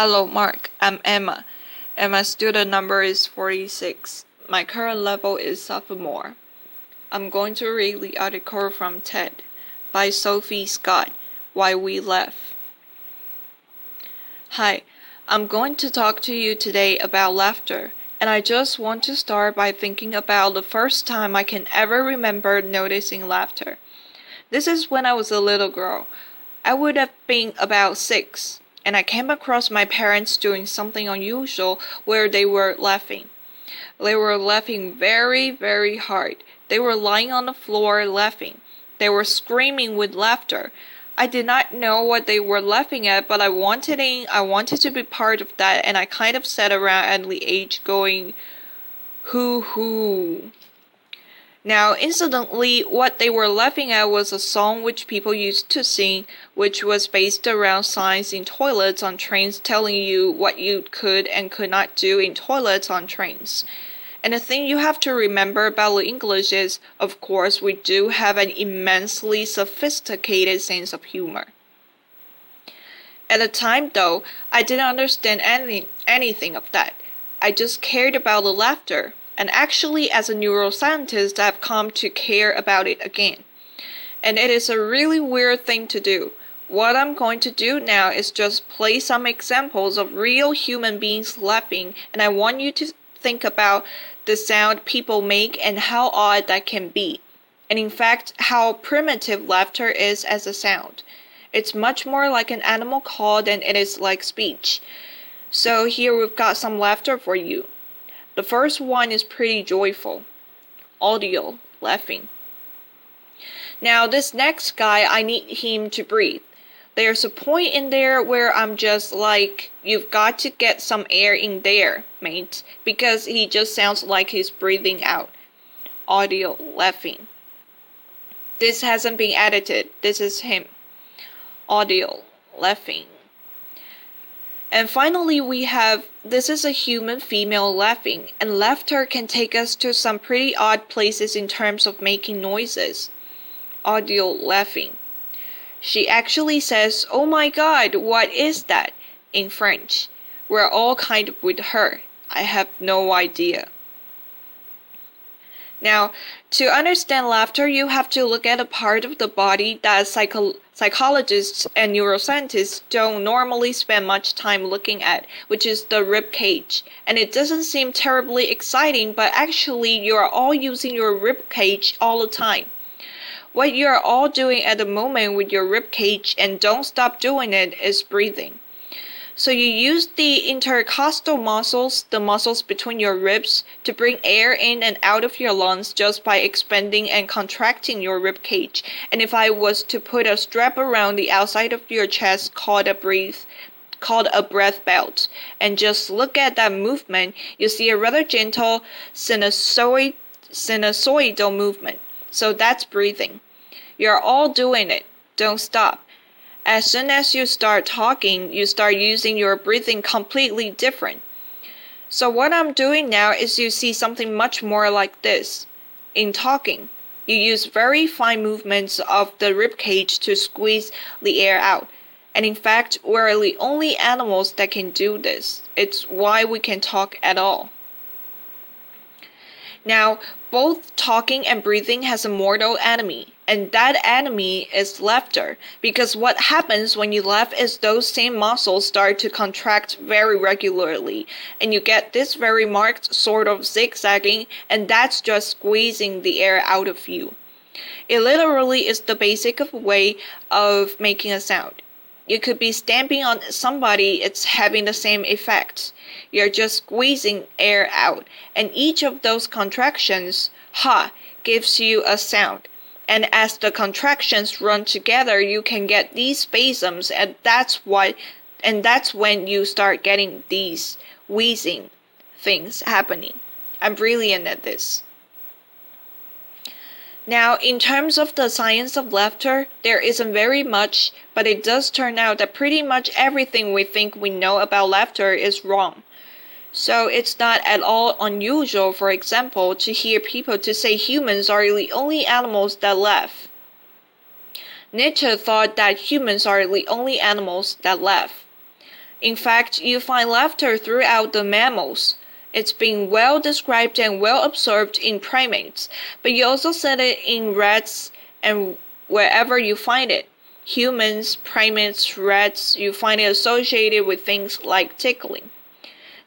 Hello, Mark. I'm Emma, and my student number is 46. My current level is sophomore. I'm going to read the article from TED by Sophie Scott, Why We Laugh. Hi, I'm going to talk to you today about laughter, and I just want to start by thinking about the first time I can ever remember noticing laughter. This is when I was a little girl. I would have been about 6. And I came across my parents doing something unusual where they were laughing. They were laughing very, very hard. They were lying on the floor laughing. They were screaming with laughter. I did not know what they were laughing at, but I wanted to be part of that, and I kind of sat around at the edge going, hoo hoo. Now, incidentally, what they were laughing at was a song which people used to sing, which was based around signs in toilets on trains telling you what you could and could not do in toilets on trains. And the thing you have to remember about the English is, of course, we do have an immensely sophisticated sense of humor. At the time, though, I didn't understand anything of that. I just cared about the laughter. And actually, as a neuroscientist, I've come to care about it again. And it is a really weird thing to do. What I'm going to do now is just play some examples of real human beings laughing, and I want you to think about the sound people make and how odd that can be. And in fact, how primitive laughter is as a sound. It's much more like an animal call than it is like speech. So here we've got some laughter for you. The first one is pretty joyful. Audio, laughing. Now this next guy, I need him to breathe. There's a point in there where I'm just like, you've got to get some air in there, mate, because he just sounds like he's breathing out. Audio, laughing. This hasn't been edited. This is him. Audio, laughing. And finally, we have, this is a human female laughing, and laughter can take us to some pretty odd places in terms of making noises. Audio, laughing. She actually says, "Oh my God, what is that?" in French. We're all kind of with her. I have no idea. Now, to understand laughter, you have to look at a part of the body that psychologists and neuroscientists don't normally spend much time looking at, which is the rib cage. And it doesn't seem terribly exciting, but actually you are all using your rib cage all the time. What you are all doing at the moment with your rib cage, and don't stop doing it, is breathing. So you use the intercostal muscles, the muscles between your ribs, to bring air in and out of your lungs just by expanding and contracting your rib cage. And if I was to put a strap around the outside of your chest called a breath belt, and just look at that movement, you see a rather gentle sinusoidal movement. So that's breathing. You're all doing it. Don't stop. As soon as you start talking, you start using your breathing completely different. So what I'm doing now is you see something much more like this. In talking, you use very fine movements of the ribcage to squeeze the air out. And in fact, we're the only animals that can do this. It's why we can talk at all. Now, both talking and breathing has a mortal enemy, and that enemy is laughter, because what happens when you laugh is those same muscles start to contract very regularly, and you get this very marked sort of zigzagging, and that's just squeezing the air out of you. It literally is the basic way of making a sound. You could be stamping on somebody, it's having the same effect. You're just squeezing air out, and each of those contractions, gives you a sound. And as the contractions run together, you can get these spasms, and that's when you start getting these wheezing things happening. I'm brilliant at this. Now, in terms of the science of laughter, there isn't very much, but it does turn out that pretty much everything we think we know about laughter is wrong. So it's not at all unusual, for example, to hear people to say humans are the only animals that laugh. Nietzsche thought that humans are the only animals that laugh. In fact, you find laughter throughout the mammals. It's been well described and well observed in primates, but you also see it in rats and wherever you find it. Humans, primates, rats, you find it associated with things like tickling.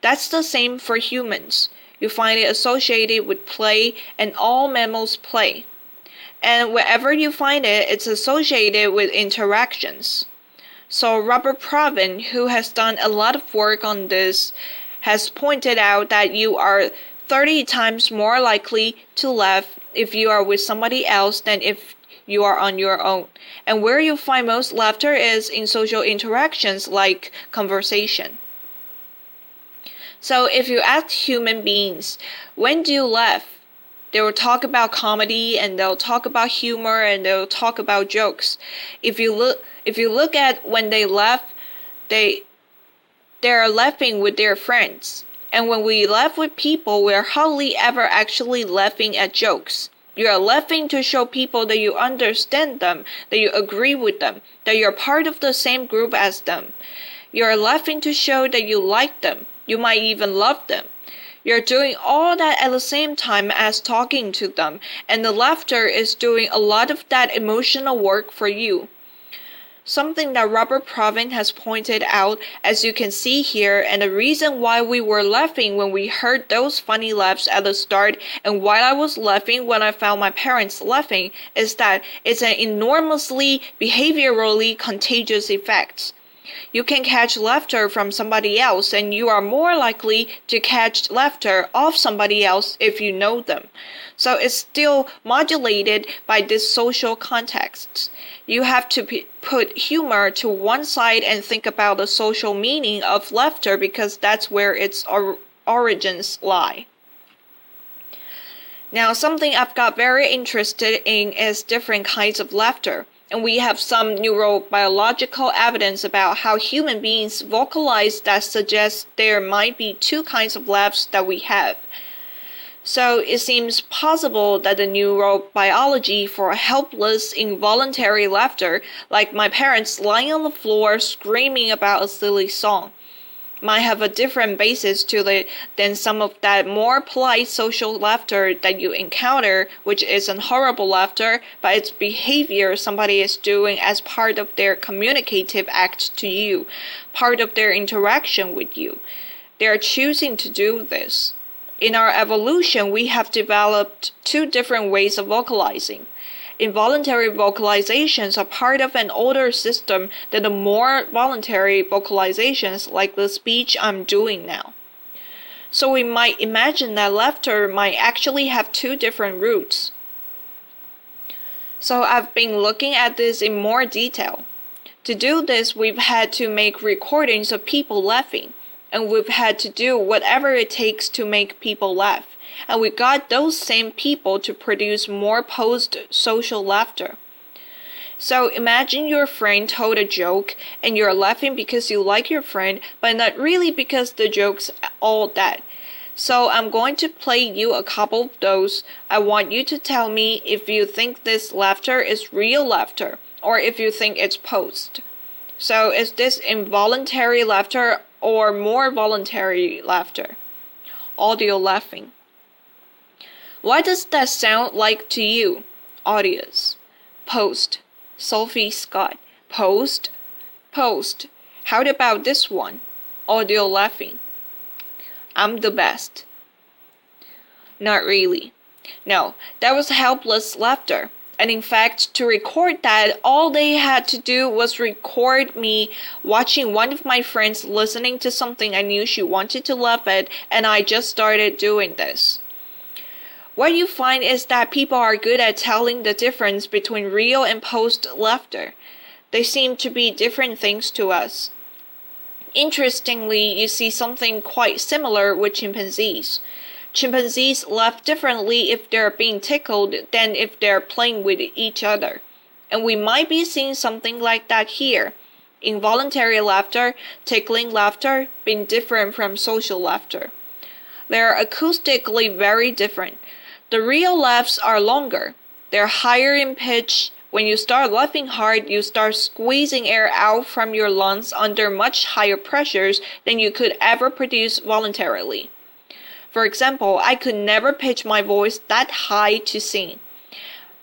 That's the same for humans. You find it associated with play, and all mammals play. And wherever you find it, it's associated with interactions. So Robert Provin, who has done a lot of work on this, has pointed out that you are 30 times more likely to laugh if you are with somebody else than if you are on your own. And where you find most laughter is in social interactions like conversation. So if you ask human beings, when do you laugh? They will talk about comedy, and they'll talk about humor, and they'll talk about jokes. If you look at when they laugh, they are laughing with their friends. And when we laugh with people, we are hardly ever actually laughing at jokes. You are laughing to show people that you understand them, that you agree with them, that you're part of the same group as them. You are laughing to show that you like them. You might even love them. You're doing all that at the same time as talking to them, and the laughter is doing a lot of that emotional work for you. Something that Robert Provin has pointed out, as you can see here, and the reason why we were laughing when we heard those funny laughs at the start, and why I was laughing when I found my parents laughing, is that it's an enormously behaviorally contagious effect. You can catch laughter from somebody else, and you are more likely to catch laughter of somebody else if you know them. So it's still modulated by this social context. You have to put humor to one side and think about the social meaning of laughter, because that's where its origins lie. Now, something I've got very interested in is different kinds of laughter. And we have some neurobiological evidence about how human beings vocalize that suggests there might be two kinds of laughs that we have. So it seems possible that the neurobiology for helpless, involuntary laughter, like my parents lying on the floor screaming about a silly song, might have a different basis to it than some of that more polite social laughter that you encounter, which isn't horrible laughter, but it's behavior somebody is doing as part of their communicative act to you, part of their interaction with you. They are choosing to do this. In our evolution, we have developed two different ways of vocalizing. Involuntary vocalizations are part of an older system than the more voluntary vocalizations like the speech I'm doing now. So we might imagine that laughter might actually have two different roots. So I've been looking at this in more detail. To do this, we've had to make recordings of people laughing, and we've had to do whatever it takes to make people laugh. And we got those same people to produce more post-social laughter. So imagine your friend told a joke, and you're laughing because you like your friend, but not really because the joke's all that. So I'm going to play you a couple of those. I want you to tell me if you think this laughter is real laughter, or if you think it's posed. So is this involuntary laughter or more voluntary laughter? Audio laughing. What does that sound like to you? Audience. Post. Sophie Scott. Post. Post. How about this one? Audio laughing. I'm the best. Not really. No, that was helpless laughter. And in fact, to record that, all they had to do was record me watching one of my friends listening to something I knew she wanted to laugh at, and I just started doing this. What you find is that people are good at telling the difference between real and posed laughter. They seem to be different things to us. Interestingly, you see something quite similar with chimpanzees. Chimpanzees laugh differently if they're being tickled than if they're playing with each other. And we might be seeing something like that here. Involuntary laughter, tickling laughter, being different from social laughter. They're acoustically very different. The real laughs are longer. They're higher in pitch, When you start laughing hard, you start squeezing air out from your lungs under much higher pressures than you could ever produce voluntarily. For example, I could never pitch my voice that high to sing.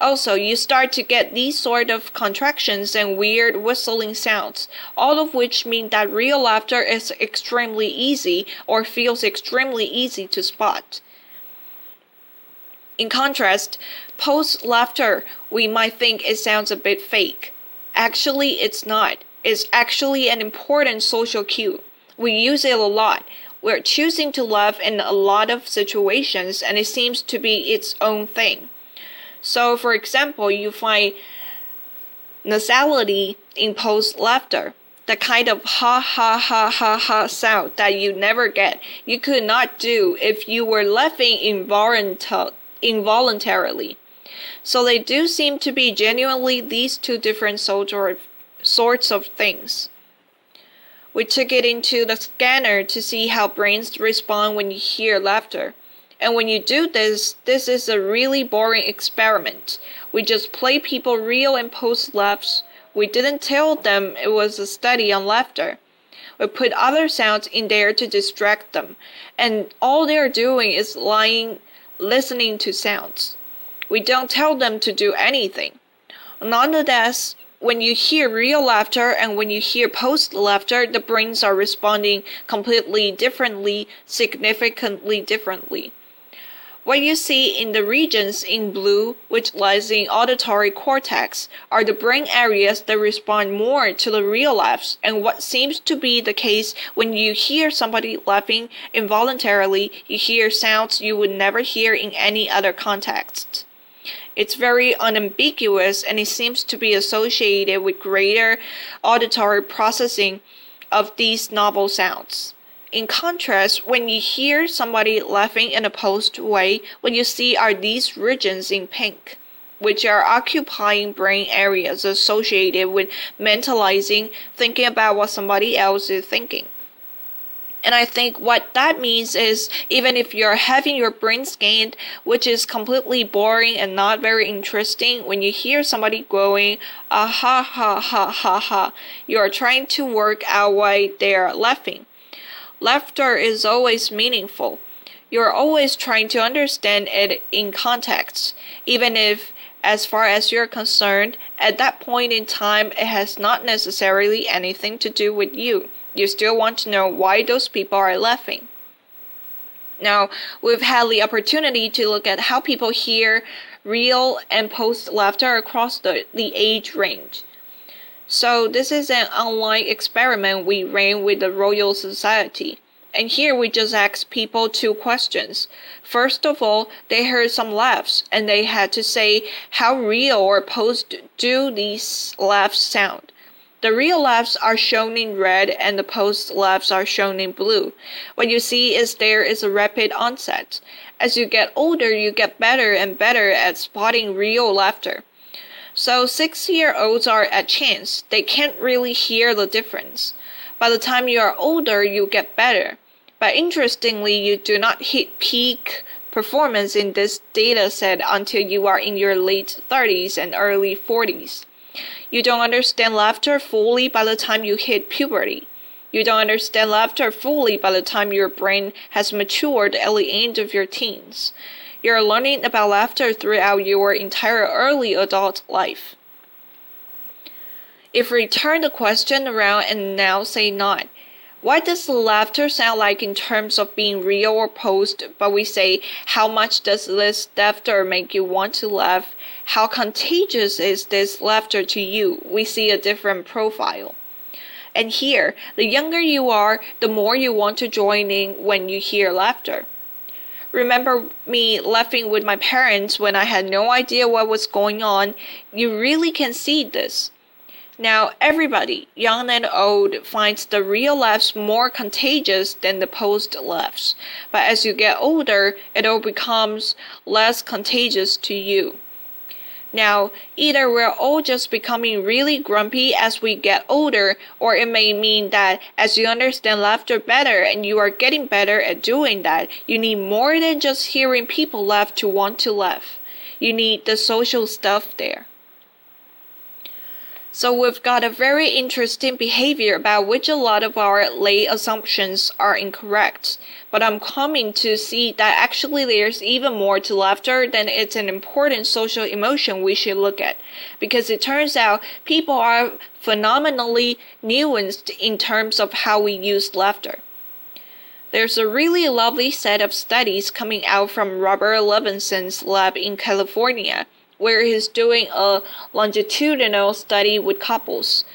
Also, you start to get these sort of contractions and weird whistling sounds, all of which mean that real laughter is extremely easy or feels extremely easy to spot. In contrast, posed laughter, we might think it sounds a bit fake. Actually, it's not. It's actually an important social cue. We use it a lot. We're choosing to laugh in a lot of situations, and it seems to be its own thing. So, for example, you find nasality in posed laughter, the kind of ha ha ha ha ha sound that you never get. You could not do if you were laughing involuntarily. So they do seem to be genuinely these two different sorts of things. We took it into the scanner to see how brains respond when you hear laughter. And when you do this is a really boring experiment. We just play people real and posed laughs. We didn't tell them it was a study on laughter. We put other sounds in there to distract them, and all they're doing is lying, listening to sounds. We don't tell them to do anything. Nonetheless, when you hear real laughter and when you hear posed laughter, the brains are responding completely differently, significantly differently. What you see in the regions in blue, which lies in auditory cortex, are the brain areas that respond more to the real laughs, and what seems to be the case when you hear somebody laughing involuntarily, you hear sounds you would never hear in any other context. It's very unambiguous, and it seems to be associated with greater auditory processing of these novel sounds. In contrast, when you hear somebody laughing in a posed way, what you see are these regions in pink, which are occupying brain areas associated with mentalizing, thinking about what somebody else is thinking. And I think what that means is, even if you're having your brain scanned, which is completely boring and not very interesting, when you hear somebody going, ah ha ha ha ha ha, you're trying to work out why they're laughing. Laughter is always meaningful. You're always trying to understand it in context, even if, as far as you're concerned, at that point in time, it has not necessarily anything to do with you. You still want to know why those people are laughing. Now, we've had the opportunity to look at how people hear real and posed laughter across the age range. So this is an online experiment we ran with the Royal Society. And here we just asked people two questions. First of all, they heard some laughs, and they had to say how real or posed do these laughs sound. The real laughs are shown in red and the posed laughs are shown in blue. What you see is there is a rapid onset. As you get older, you get better and better at spotting real laughter. So 6-year-olds are at chance. They can't really hear the difference. By the time you are older, you get better. But interestingly, you do not hit peak performance in this data set until you are in your late 30s and early 40s. You don't understand laughter fully by the time you hit puberty. You don't understand laughter fully by the time your brain has matured at the end of your teens. You're learning about laughter throughout your entire early adult life. If we turn the question around and now say not, what does laughter sound like in terms of being real or posed, but we say, how much does this laughter make you want to laugh? How contagious is this laughter to you? We see a different profile. And here, the younger you are, the more you want to join in when you hear laughter. Remember me laughing with my parents when I had no idea what was going on? You really can see this. Now, everybody, young and old, finds the real laughs more contagious than the posed laughs. But as you get older, it all becomes less contagious to you. Now, either we're all just becoming really grumpy as we get older, or it may mean that as you understand laughter better and you are getting better at doing that, you need more than just hearing people laugh to want to laugh. You need the social stuff there. So we've got a very interesting behavior about which a lot of our late assumptions are incorrect. But I'm coming to see that actually there's even more to laughter than it's an important social emotion we should look at. Because it turns out people are phenomenally nuanced in terms of how we use laughter. There's a really lovely set of studies coming out from Robert Levinson's lab in California, where he's doing a longitudinal study with couples.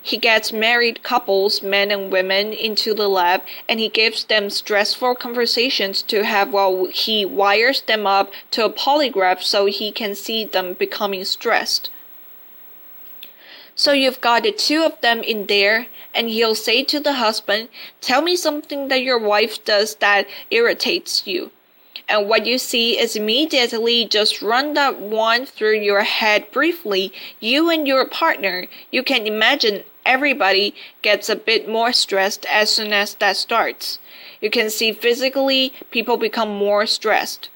He gets married couples, men and women, into the lab, and he gives them stressful conversations to have while he wires them up to a polygraph so he can see them becoming stressed. So you've got the two of them in there, and he'll say to the husband, "Tell me something that your wife does that irritates you." And what you see is immediately just run that one through your head briefly, you and your partner. You can imagine everybody gets a bit more stressed as soon as that starts. You can see physically people become more stressed.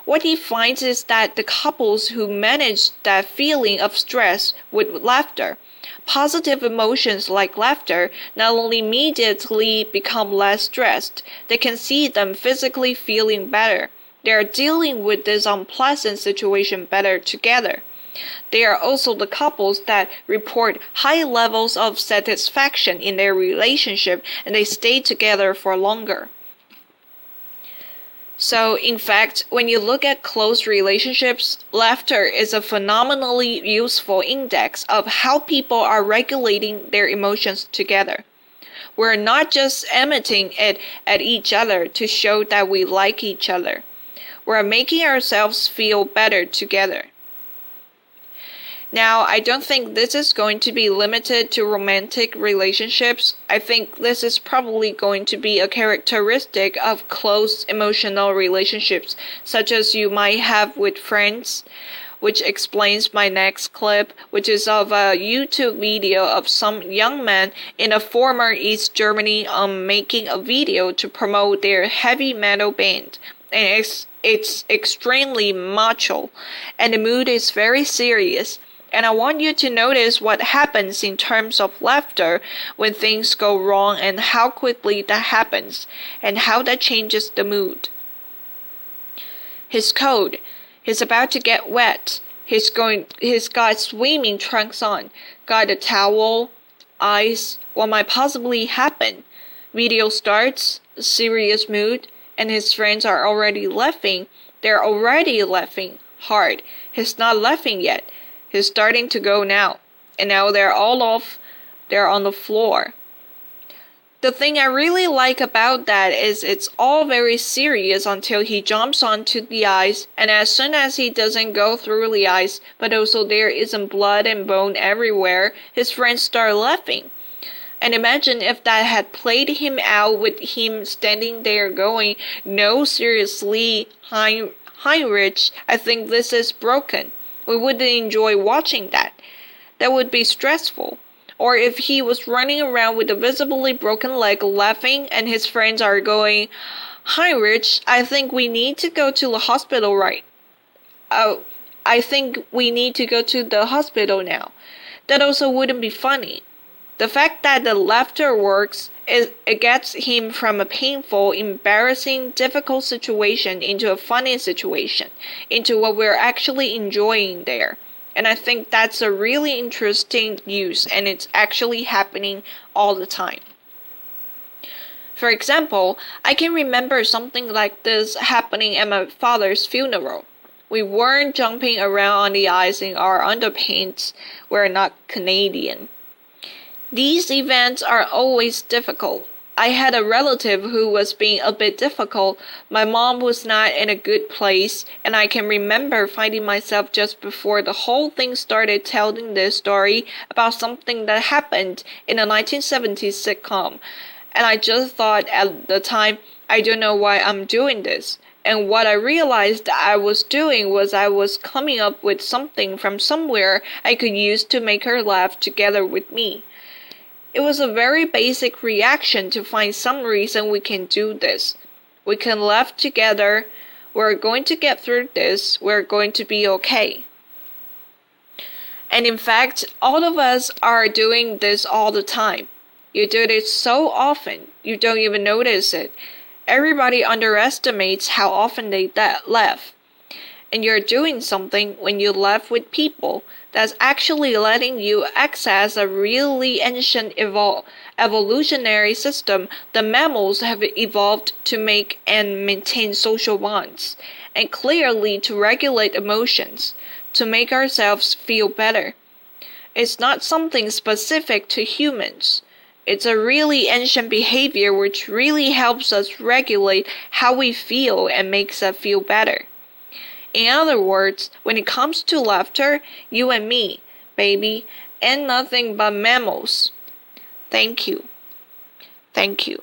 What he finds is that the couples who manage that feeling of stress with laughter, positive emotions like laughter, not only immediately become less stressed, they can see them physically feeling better. They are dealing with this unpleasant situation better together. They are also the couples that report high levels of satisfaction in their relationship, and they stay together for longer. So, in fact, when you look at close relationships, laughter is a phenomenally useful index of how people are regulating their emotions together. We're not just emitting it at each other to show that we like each other. We're making ourselves feel better together. Now, I don't think this is going to be limited to romantic relationships. I think this is probably going to be a characteristic of close emotional relationships, such as you might have with friends, which explains my next clip, which is of a YouTube video of some young man in a former East Germany making a video to promote their heavy metal band. And it's extremely macho, and the mood is very serious. And I want you to notice what happens in terms of laughter when things go wrong and how quickly that happens and how that changes the mood. He's cold. He's about to get wet. He's got swimming trunks on, got a towel, ice. What might possibly happen? Video starts, serious mood, and his friends are already laughing. They're already laughing hard. He's not laughing yet. He's starting to go now, and now they're all off. They're on the floor. The thing I really like about that is it's all very serious until he jumps onto the ice, and as soon as he doesn't go through the ice, but also there isn't blood and bone everywhere, his friends start laughing. And imagine if that had played him out with him standing there going, "No, seriously, Heinrich, I think this is broken." We wouldn't enjoy watching that. That would be stressful. Or if he was running around with a visibly broken leg laughing and his friends are going, "Heinrich, I think we need to go to the hospital I think we need to go to the hospital now." That also wouldn't be funny. The fact that the laughter works is it gets him from a painful, embarrassing, difficult situation into a funny situation, into what we're actually enjoying there. And I think that's a really interesting use, and it's actually happening all the time. For example, I can remember something like this happening at my father's funeral. We weren't jumping around on the ice in our underpants. We're not Canadian. These events are always difficult. I had a relative who was being a bit difficult. My mom was not in a good place, and I can remember finding myself just before the whole thing started telling this story about something that happened in a 1970s sitcom. And I just thought at the time, I don't know why I'm doing this. And what I realized I was doing was I was coming up with something from somewhere I could use to make her laugh together with me. It was a very basic reaction to find some reason we can do this. We can laugh together. We're going to get through this. We're going to be okay. And in fact, all of us are doing this all the time. You do it so often, you don't even notice it. Everybody underestimates how often they laugh. And you're doing something when you laugh with people that's actually letting you access a really ancient evolutionary system that mammals have evolved to make and maintain social bonds, and clearly to regulate emotions, to make ourselves feel better. It's not something specific to humans. It's a really ancient behavior which really helps us regulate how we feel and makes us feel better. In other words, when it comes to laughter, you and me, baby, ain't nothing but mammals. Thank you. Thank you.